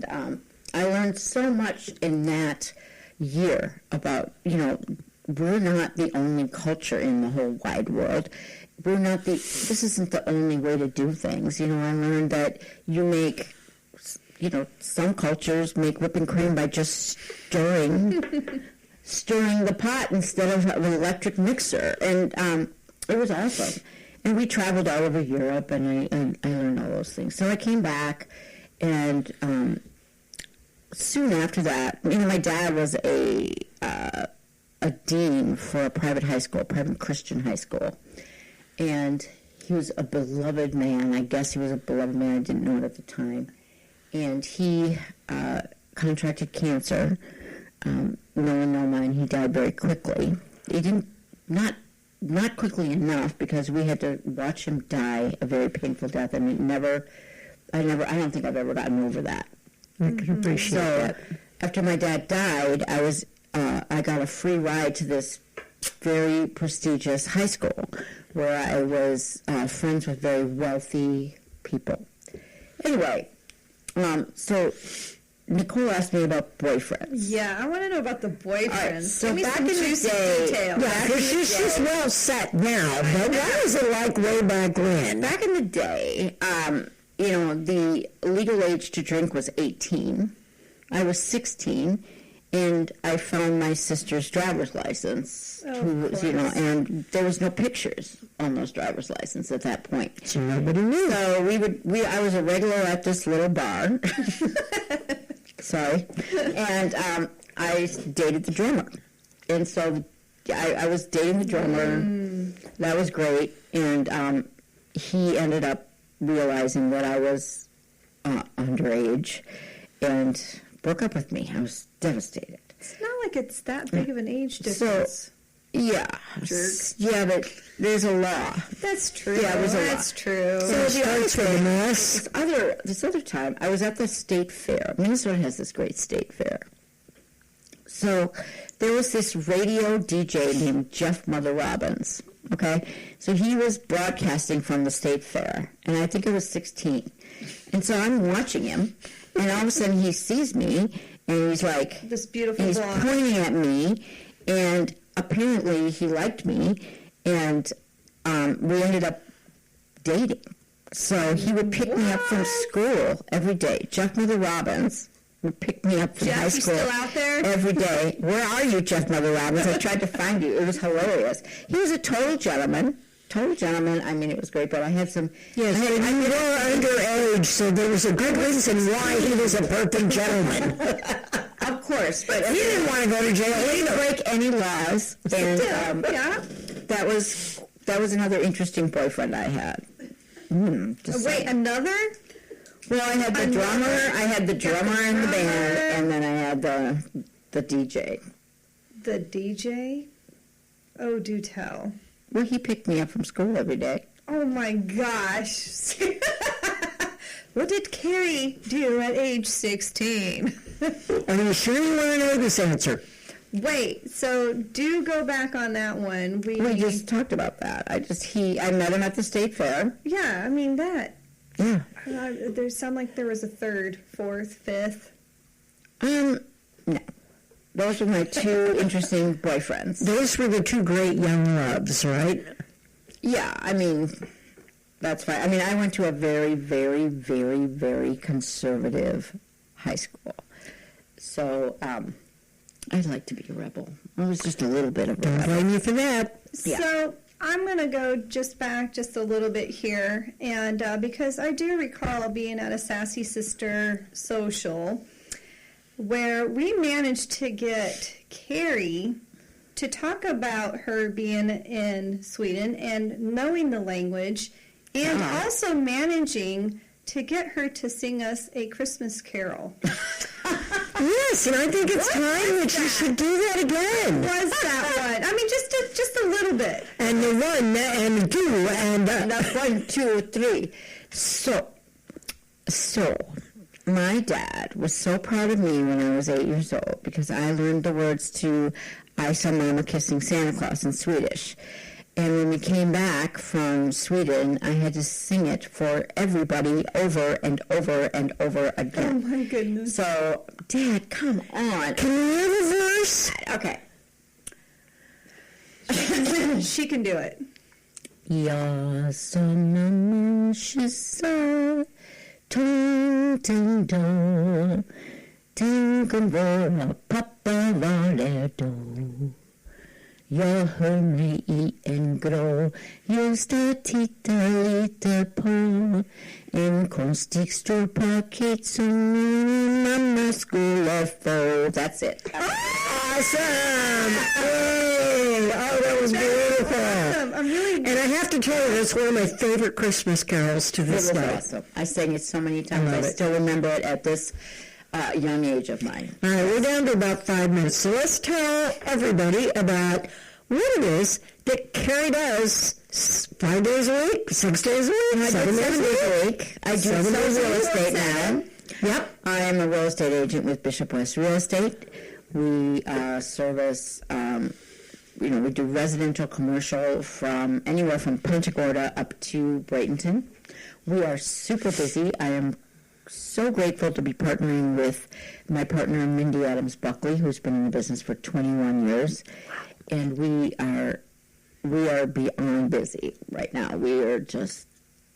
I learned so much in that year about, we're not the only culture in the whole wide world. This isn't the only way to do things. I learned that some cultures make whipping cream by just stirring the pot instead of an electric mixer. And it was awesome. And we traveled all over Europe, and I learned all those things. So I came back, and soon after that, my dad was a dean for a private Christian high school. And he was a beloved man. I guess he was a beloved man. I didn't know it at the time. And he contracted cancer, melanoma, and he died very quickly. He didn't, not quickly enough, because we had to watch him die a very painful death, and I don't think I've ever gotten over that. I can appreciate that. After my dad died, I got a free ride to this very prestigious high school where I was friends with very wealthy people. Anyway, so Nicole asked me about boyfriends. Yeah, I want to know about the boyfriends. Right, so give me back some in the juicy day, details. Yeah, because she's well set now, but what was it like way back when? Back in the day, the legal age to drink was 18. I was 16, and I found my sister's driver's license, and there was no pictures on those driver's licenses at that point. So nobody knew. So I was a regular at this little bar. Sorry. And I dated the drummer. And so I was dating the drummer. That was great. And he ended up realizing that I was underage and broke up with me. I was devastated. It's not like it's that big of an age difference. So, yeah. Jerk. Yeah, but there's a law. That's true. Yeah, there's a law. That's true. So this other time, I was at the state fair. Minnesota has this great state fair. So there was this radio DJ named Jeff Mother Robbins. Okay, so he was broadcasting from the state fair, and I think I was 16. And so I'm watching him, and all of a sudden he sees me, and he's like, this beautiful he's blonde. pointing at me, and apparently he liked me, and we ended up dating. So he would pick me up from school every day. Jeff Mother Robbins would pick me up from high school. Jeff, you still out there? Every day. Where are you, Jeff Mother Robbins? I tried to find you. It was hilarious. He was a total gentleman. I mean, it was great, but I had some... Yes, and you were underage, so there was a good reason why he was a perfect gentleman. Of course, but... He didn't want to go to jail He either. didn't break any laws, and Yeah. that was another interesting boyfriend I had. Wait, another? Well, I had the drummer in the band, and then I had the DJ. The DJ? Oh, do tell. Well, he picked me up from school every day. Oh my gosh. What did KARI do at age 16? Are you sure you want to know this answer? Wait, so do go back on that one. We just talked about that. I met him at the state fair. Yeah, I mean that. Yeah. There sound like there was a third, fourth, fifth. No. Those were my two interesting boyfriends. Those were the two great young loves, right? Yeah, I mean, that's fine. I mean, I went to a very, very, very, very conservative high school. So, I'd like to be a rebel. I was just a little bit of a rebel. Don't blame you for that. Yeah. So I'm going to go back a little bit here, and because I do recall being at a Sassy Sister social where we managed to get KARI to talk about her being in Sweden and knowing the language, and also managing to get her to sing us a Christmas carol. Yes, and I think it's time that you should do that again. Was that one? I mean, just a little bit. And the one and two and Not 1, 2, 3. So, my dad was so proud of me when I was 8 years old because I learned the words to "I Saw Mama Kissing Santa Claus" in Swedish. And when we came back from Sweden, I had to sing it for everybody over and over and over Oh, again. my goodness. So, Dad, come on. Can you have a verse? Okay. She can do it. Jag som en människa tomten då. Tänk om våra pappa var där då. Jag hör mig i en grå just att titta lite på en konstig stor paket som min mamma skulle få. That's it. Awesome! Yay! Oh, that was beautiful. I'm really... And I have to tell you, that's one of my favorite Christmas carols to It this was day. awesome. I sang it so many times. I I love it. still remember it at this young age of mine. All right, we're down to about 5 minutes, so let's tell everybody about what it is that KARI does 5 days a week, 6 days a week, 7 days a week. I do 7 sell days a real week. estate now. Yep. I am a real estate agent with Bishop West Real Estate. We service, we do residential, commercial from anywhere from Punta Gorda up to Bradenton. We are super busy. I am so grateful to be partnering with my partner, Mindy Adams Buckley, who's been in the business for 21 years. And we are beyond busy right now. We're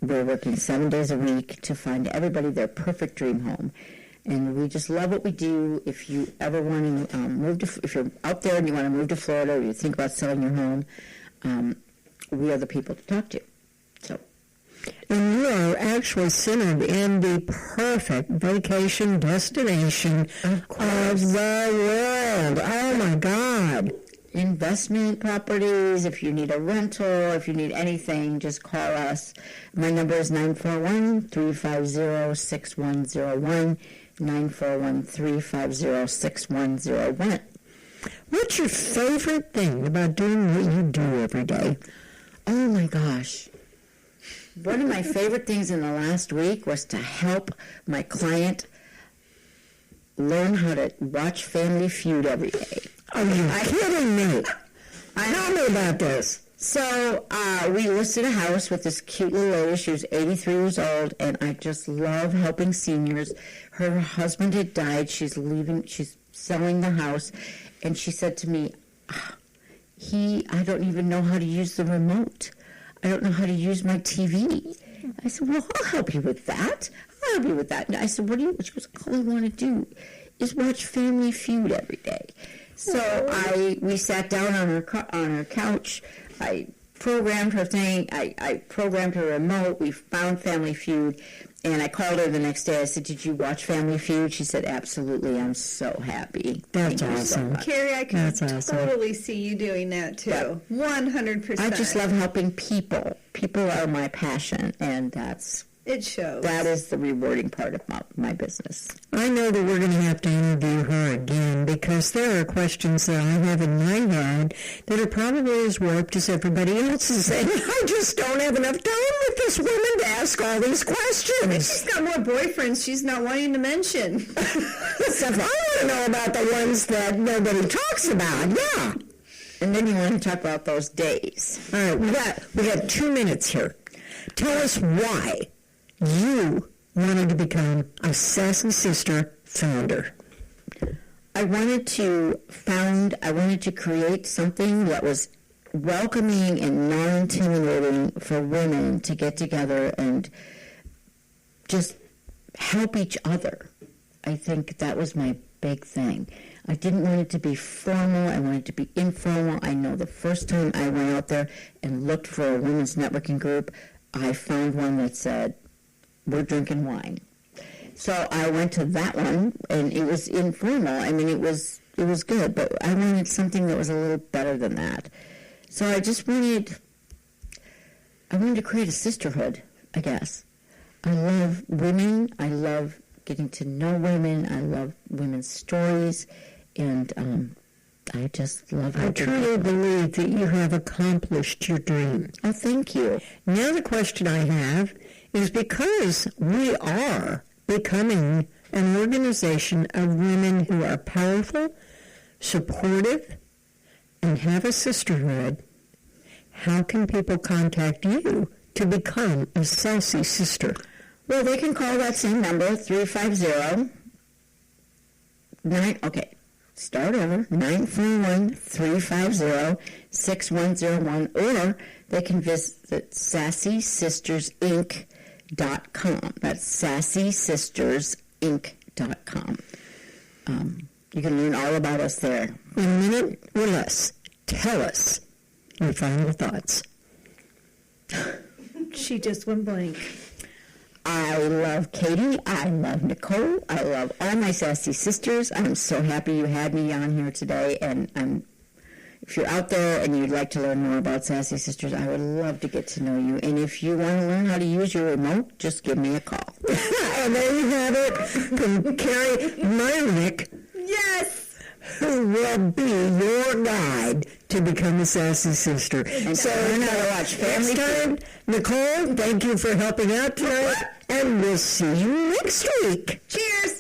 working 7 days a week to find everybody their perfect dream home. And we just love what we do. If you ever want to if you're out there and you want to move to Florida or you think about selling your home, we are the people to talk to. So, And you are actually centered in the perfect vacation destination of the world. Oh, my God. investment properties, if you need a rental, if you need anything, just call us. My number is 941-350-6101, 941-350-6101. What's your favorite thing about doing what you do every day? Oh my gosh. One of my favorite things in the last week was to help my client learn how to watch Family Feud every day. Are you kidding me? Tell me about this. So we listed a house with this cute little lady. She was 83 years old, and I just love helping seniors. Her husband had died. She's selling the house, and she said to me, I don't even know how to use the remote. I don't know how to use my TV. I said, well, I'll help you with that. And I said, what do you? She goes, all I want to do is watch Family Feud every day. So we sat down on her couch. I programmed her thing. I programmed her remote. We found Family Feud, and I called her the next day. I said, "Did you watch Family Feud?" She said, "Absolutely. I'm so happy." That's Thank you so awesome. much. KARI, I can That's awesome. totally see you doing that too. 100%. I just love helping people. People are my passion, and it shows. that is the rewarding part of my business. I know that we're going to have to interview her again because there are questions that I have in my head that are probably as warped as everybody else's, and I just don't have enough time with this woman to ask all these questions. She's got more boyfriends she's not wanting to mention. So I want to know about the ones that nobody talks about. Yeah. And then you want to talk about those days. All right, we got 2 minutes here. Tell us why you wanted to become a Sassy Sister founder. I wanted to create something that was welcoming and non-intimidating for women to get together and just help each other. I think that was my big thing. I didn't want it to be formal. I wanted it to be informal. I know the first time I went out there and looked for a women's networking group, I found one that said, "We're drinking wine." So I went to that one, and it was informal. I mean, it was good, but I wanted something that was a little better than that. So I wanted to create a sisterhood, I guess. I love women. I love getting to know women. I love women's stories, and I just love I truly believe that you have accomplished your dream. Oh, thank you. Now the question I have is because we are becoming an organization of women who are powerful, supportive, and have a sisterhood, how can people contact you to become a Sassy Sister? Well, they can call that same number, 941-350-6101, or they can visit SassySistersInc.com. That's SassySistersInc.com. You can learn all about us there. In a minute or less, tell us your final thoughts. She just went blank. I love Katie. I love Nicole. I love all my Sassy sisters. I'm so happy you had me on here today. And if you're out there and you'd like to learn more about Sassy Sisters, I would love to get to know you. And if you want to learn how to use your remote, just give me a call. And there you have it from KARI MYRONIuk. Yes! Who will be your guide to become a Sassy Sister. And so learn how to watch Family time, Nicole, thank you for helping out tonight, and we'll see you next week. Cheers!